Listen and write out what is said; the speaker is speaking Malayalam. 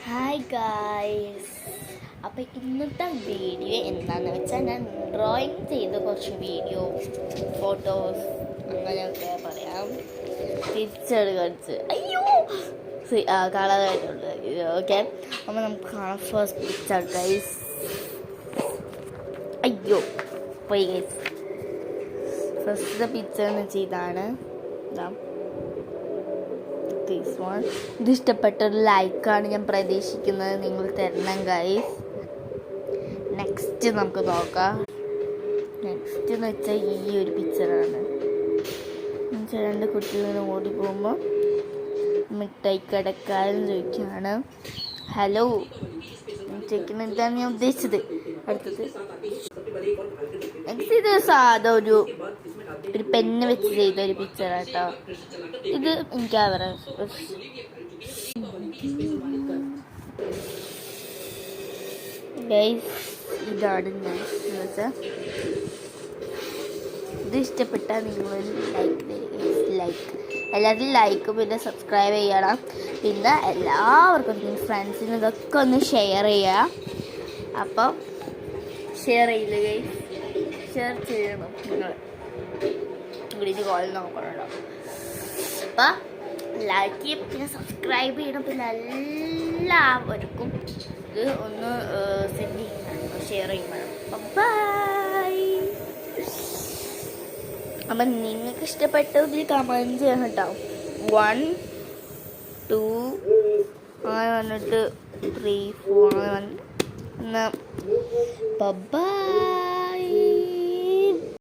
Hi guys. അപ്പോൾ ഇന്നത്തെ വീഡിയോ എന്താണെന്ന് വെച്ചാൽ ഞാൻ ഡ്രോയിങ് ചെയ്ത കുറച്ച് വീഡിയോ ഫോട്ടോസ് അങ്ങനെയൊക്കെ പറയാം. പിക്ചർ കളിച്ച് അയ്യോ കളറായിട്ടുണ്ട് ഇത്. ഓക്കെ, അപ്പോൾ നമുക്ക് കാണാം ഫസ്റ്റ് പിക്ചർ ഗൈസ്. അയ്യോ പോയി ഗൈസ്. ഫസ്റ്റ് പിക്ചർ എന്ന് വെച്ചാൽ ഇതാണ്. ഇത് ഇഷ്ടപ്പെട്ടൊരു ലൈക്കാണ് ഞാൻ പ്രതീക്ഷിക്കുന്നത്, നിങ്ങൾ തരണം ഗൈസ്. നെക്സ്റ്റ് നമുക്ക് നോക്കാം. നെക്സ്റ്റ് എന്ന് വെച്ചാൽ ഈ ഒരു പിക്ചറാണ്. രണ്ട് കുട്ടികൾ ഓടി പോകുമ്പോൾ മിഠായി കടക്കാരൻ ചോദിക്കുകയാണ് ഹലോ ചോദിക്കുന്നത്. എന്താണ് ഞാൻ ഉദ്ദേശിച്ചത്. അടുത്തത് നെക്സ്റ്റ് ഇത് സാധാ ഒരു പെണ്ണ് വെച്ച് ചെയ്ത ഒരു പിക്ചറാട്ടോ. ഇത് എനിക്ക് അവരെ ഇതാണ് ഞാൻ ഇത് ഇഷ്ടപ്പെട്ടാൽ നിങ്ങൾ ലൈക്ക് എല്ലാവരും ലൈക്ക് പിന്നെ സബ്സ്ക്രൈബ് ചെയ്യണം. പിന്നെ എല്ലാവർക്കും നിങ്ങൾ ഫ്രണ്ട്സിനും ഇതൊക്കെ ഒന്ന് ഷെയർ ചെയ്യുക. അപ്പം ഷെയർ ചെയ്യില്ല ഗൈസ്, ഷെയർ ചെയ്യണം നിങ്ങൾ. ഇംഗ്ലീഷ് കോളിൽ നോക്കണല്ലോ. അപ്പം ലൈക്ക് ചെയ്യും പിന്നെ സബ്സ്ക്രൈബ് ചെയ്യണം. പിന്നെ എല്ലാവർക്കും ഇത് ഒന്ന് സെൻഡ് ചെയ്യണം, ഷെയർ ചെയ്യണം. ബൈ. അപ്പം നിങ്ങൾക്ക് ഇഷ്ടപ്പെട്ടതിൽ കമൻറ്റ് ചെയ്യണം കേട്ടോ. 1 2 അങ്ങനെ വന്നിട്ട് 3 4 അങ്ങനെ വന്ന് ബൈ.